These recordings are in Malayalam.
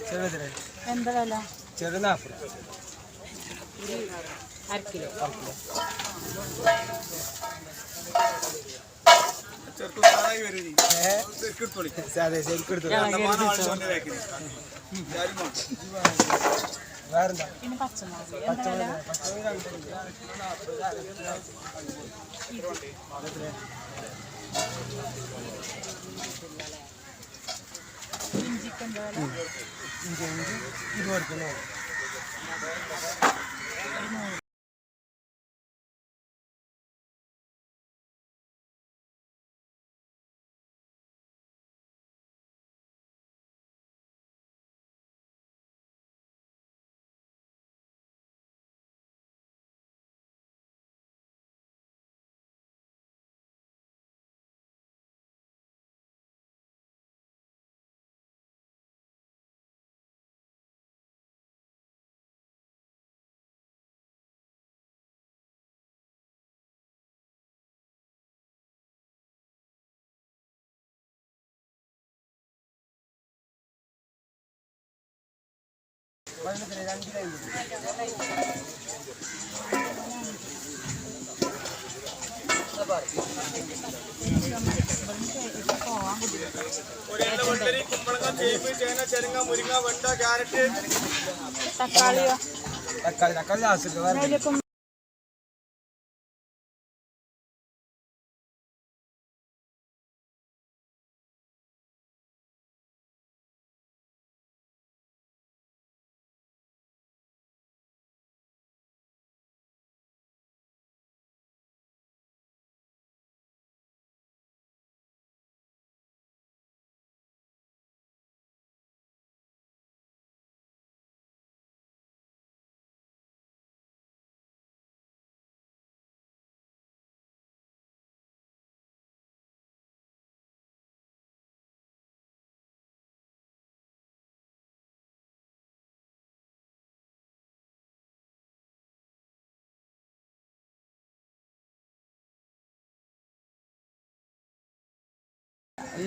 എന്താ വില? ചെറു 40 അര കിലോ. പിന്നെ പച്ചമുളക് ഇഞ്ചിക്ക് എന്താ വില? ഇഞ്ചി 20 തക്കാളിയോ? തക്കാളി ലാസ്റ്റ്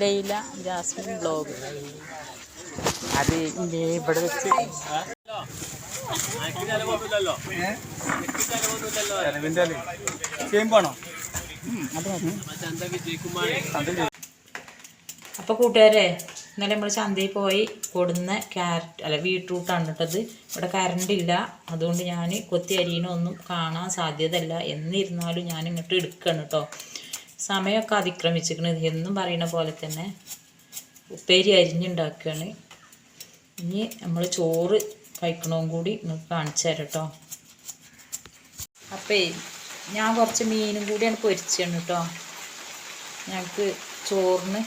ലൈല ജാസ്മിൻ ബ്ലോഗ്. അത് ഇവിടെ വെച്ച് അപ്പോൾ കൂട്ടുകാരെ, ഇന്നലെ നമ്മൾ ചന്തയിൽ പോയി കൊടുന്ന ക്യാരറ്റ് അല്ല ബീട്രൂട്ടാണ് കേട്ടത്. ഇവിടെ കറണ്ട് ഇല്ല, അതുകൊണ്ട് ഞാൻ കൊത്തി അരിയണമൊന്നും കാണാൻ സാധ്യതയല്ല. എന്നിരുന്നാലും ഞാൻ ഇങ്ങോട്ട് എടുക്കണം കേട്ടോ. സമയമൊക്കെ അതിക്രമിച്ചിരിക്കണത് എന്നും പറയുന്ന പോലെ തന്നെ ഉപ്പേരി അരിഞ്ഞുണ്ടാക്കുകയാണ്. ഇനി നമ്മൾ ചോറ് കഴിക്കണവും കൂടി നിങ്ങൾക്ക് കാണിച്ചു തരാം കേട്ടോ. അപ്പോൾ ഞാൻ കുറച്ച് മീനും കൂടിയാണ് പൊരിച്ചാണ് കേട്ടോ. ഞങ്ങൾക്ക് ചോറിന്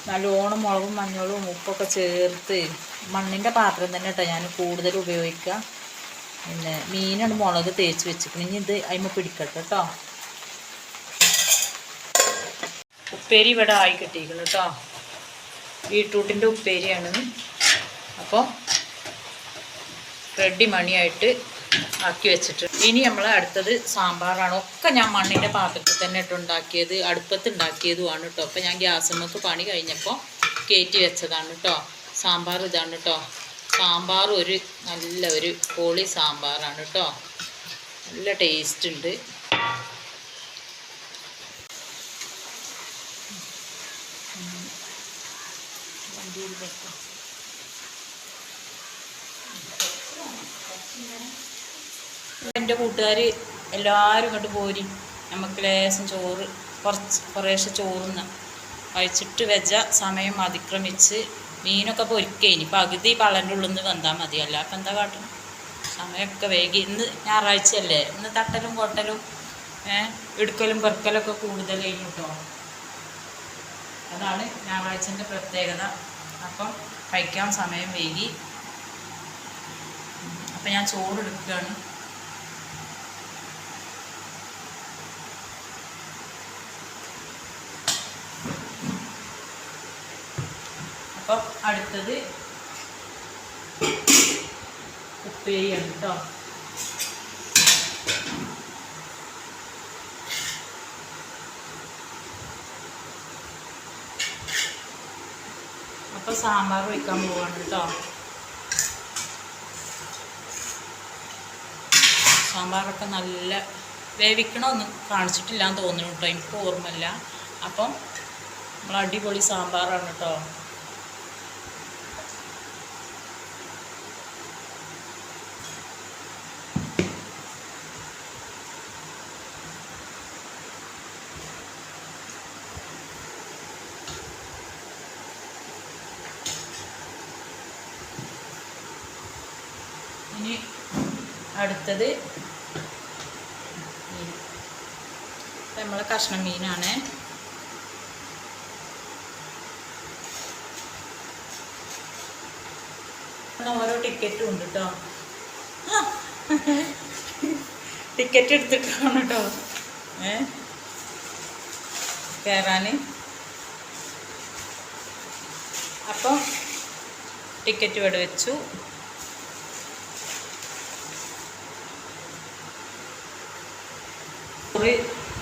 നല്ലോണം മുളകും മഞ്ഞളും ഉപ്പൊക്കെ ചേർത്ത് മണ്ണിൻ്റെ പാത്രം തന്നെ കേട്ടോ ഞാൻ കൂടുതൽ ഉപയോഗിക്കുക. പിന്നെ മീനാണ് മുളക് തേച്ച് വെച്ചിരിക്കണം. ഇനി ഇത് അതിമ പിടിക്കട്ടെ കേട്ടോ. ഉപ്പേരി ഇവിടെ ആയി കിട്ടിയിരിക്കണം കേട്ടോ. ബീട്രൂട്ടിൻ്റെ ഉപ്പേരിയാണ്. അപ്പോൾ റെഡി മണിയായിട്ട് ആക്കി വെച്ചിട്ട് ഇനി നമ്മൾ അടുത്തത് സാമ്പാറാണ്. ഒക്കെ ഞാൻ മണ്ണിൻ്റെ പാത്രത്തിൽ തന്നെ ഇട്ട് ഉണ്ടാക്കിയത്, അടുപ്പത്ത് ഉണ്ടാക്കിയതുമാണ് കേട്ടോ. അപ്പോൾ ഞാൻ ഗ്യാസുമ്മക്ക് പണി കഴിഞ്ഞപ്പോൾ കയറ്റി വെച്ചതാണ് കേട്ടോ. സാമ്പാർ ഇതാണ് കേട്ടോ. സാമ്പാർ നല്ല ഒരു പൊളി സാമ്പാറാണ് കേട്ടോ. നല്ല ടേസ്റ്റ് ഉണ്ട്. എൻ്റെ കൂട്ടുകാർ എല്ലാവരും ഇങ്ങോട്ട് പോരി, നമുക്ക് ലേശം ചോറ് കുറേശ്ശെ ചോറുന്ന കഴിച്ചിട്ട് വെച്ച സമയം അതിക്രമിച്ച് മീനൊക്കെ പൊരിക്കേനി പകുതി പള്ളൻ്റെ ഉള്ളിൽ നിന്ന് വന്നാൽ മതിയല്ല. അപ്പം എന്താ കാട്ടണം, സമയമൊക്കെ വൈകി. ഇന്ന് ഞായറാഴ്ചയല്ലേ, ഇന്ന് തട്ടലും കൊട്ടലും എടുക്കലും പെറുക്കലൊക്കെ കൂടുതലായിരുന്നു കേട്ടോ. അതാണ് ഞായറാഴ്ചൻ്റെ പ്രത്യേകത. അപ്പം കഴിക്കാൻ സമയം വൈകി. അപ്പം ഞാൻ ചോറ് എടുക്കുകയാണ്. അപ്പം അടുത്തത് ഉപ്പേരിയാണ് കേട്ടോ. അപ്പോൾ സാമ്പാർ വയ്ക്കാൻ പോവാണ് കേട്ടോ. സാമ്പാറൊക്കെ നല്ല വേവിക്കണമൊന്നും കാണിച്ചിട്ടില്ലാന്ന് തോന്നുന്നു കേട്ടോ, എനിക്ക് ഓർമ്മയില്ല. അപ്പം നമ്മൾ അടിപൊളി സാമ്പാറാണ് കേട്ടോ. ഇനി അടുത്തത് നമ്മളെ കഷ്ണം മീനാണ്. ഓരോ ടിക്കറ്റും ഉണ്ട് കേട്ടോ. ടിക്കറ്റ് എടുത്തിട്ടാണ് കേട്ടോ കയറാൻ. അപ്പം ടിക്കറ്റ് ഇവിടെ വെച്ചു.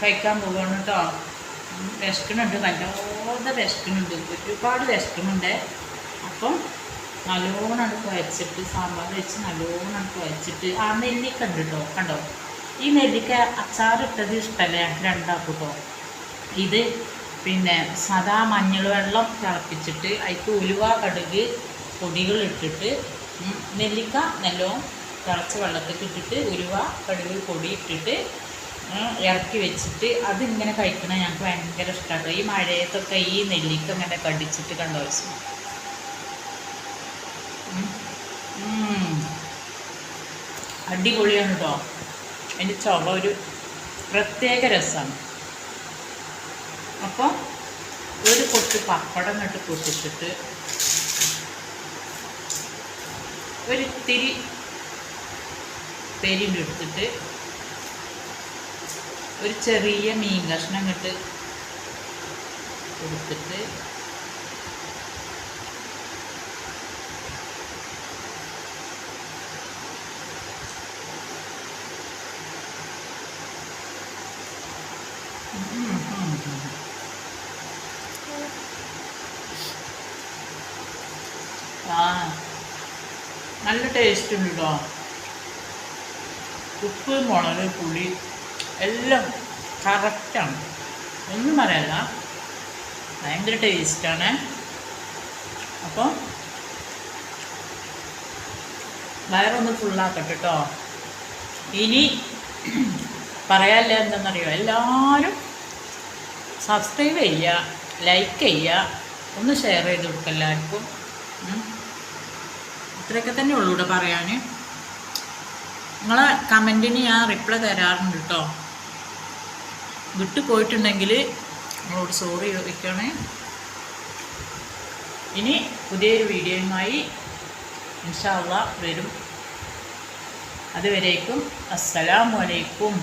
കഴിക്കാൻ പോവാണ് കേട്ടോ. വിശക്കണുണ്ട്, നല്ലോണം വിശക്കണുണ്ട്, ഒരുപാട് വിശക്കണുണ്ട്. അപ്പം നല്ലോണം കുഴച്ചിട്ട് സാമ്പാർ വെച്ച് നല്ലോണം കുഴച്ചിട്ട് ആ നെല്ലിക്ക ഉണ്ട് കേട്ടോ. കണ്ടോ, ഈ നെല്ലിക്ക അച്ചാറിട്ടത് ഇഷ്ടമല്ല ഞങ്ങൾക്ക് രണ്ടാക്കും കേട്ടോ. ഇത് പിന്നെ സദാ മഞ്ഞൾ വെള്ളം തിളപ്പിച്ചിട്ട് അതിക്ക് ഉലുവ കടുക് പൊടികൾ ഇട്ടിട്ട് നെല്ലിക്ക നല്ലോണം തിളച്ച വെള്ളത്തിൽ ഇട്ടിട്ട് ഉലുവ കടുക് പൊടി ഇട്ടിട്ട് ഇറക്കി വെച്ചിട്ട് അതിങ്ങനെ കഴിക്കണത് ഞങ്ങൾക്ക് ഭയങ്കര ഇഷ്ടമാണ്. ഈ മഴയത്തൊക്കെ ഈ നെല്ലിക്ക ഇങ്ങനെ കടിച്ചിട്ട് കണ്ടോ വെച്ചു. അടിപൊളിയാണ് കേട്ടോ. അതിൻ്റെ ചുവ ഒരു പ്രത്യേക രസമാണ്. അപ്പോൾ ഒരു കൊട്ട് പപ്പടം ഇട്ട് പൊട്ടിച്ചിട്ട് ഒരിത്തിരി പെരിൻ്റെ എടുത്തിട്ട് ഒരു ചെറിയ മീൻ കഷ്ണം ഇട്ട് കൊടുത്തിട്ട് നല്ല ടേസ്റ്റ് ഉണ്ട് കേട്ടോ. ഉപ്പ് മുളക് പുളി എല്ലാം കറക്റ്റാണ്, ഒന്നും പറയല്ല, ഭയങ്കര ടേസ്റ്റാണ്. അപ്പോൾ വയറൊന്ന് ഫുള്ളാക്കട്ടെ കേട്ടോ. ഇനി പറയാനില്ല എന്താണെന്നറിയോ, എല്ലാവരും സബ്സ്ക്രൈബ് ചെയ്യുക, ലൈക്ക് ചെയ്യുക, ഒന്ന് ഷെയർ ചെയ്ത് കൊടുക്കുക എല്ലാവർക്കും. ഇത്രയൊക്കെ തന്നെ ഉള്ളൂ ഇവിടെ പറയാൻ. നിങ്ങളെ കമൻറ്റിന് ഞാൻ റിപ്ലൈ തരാറുണ്ട് കേട്ടോ. വിട്ടു പോയിട്ടുണ്ടെങ്കിൽ നിങ്ങളോട് സോറി ചോദിക്കണേ. ഇനി പുതിയൊരു വീഡിയോയുമായി ഇൻഷാ അല്ലാഹ് വരും. അതുവരേക്കും അസ്സലാമു അലൈക്കും.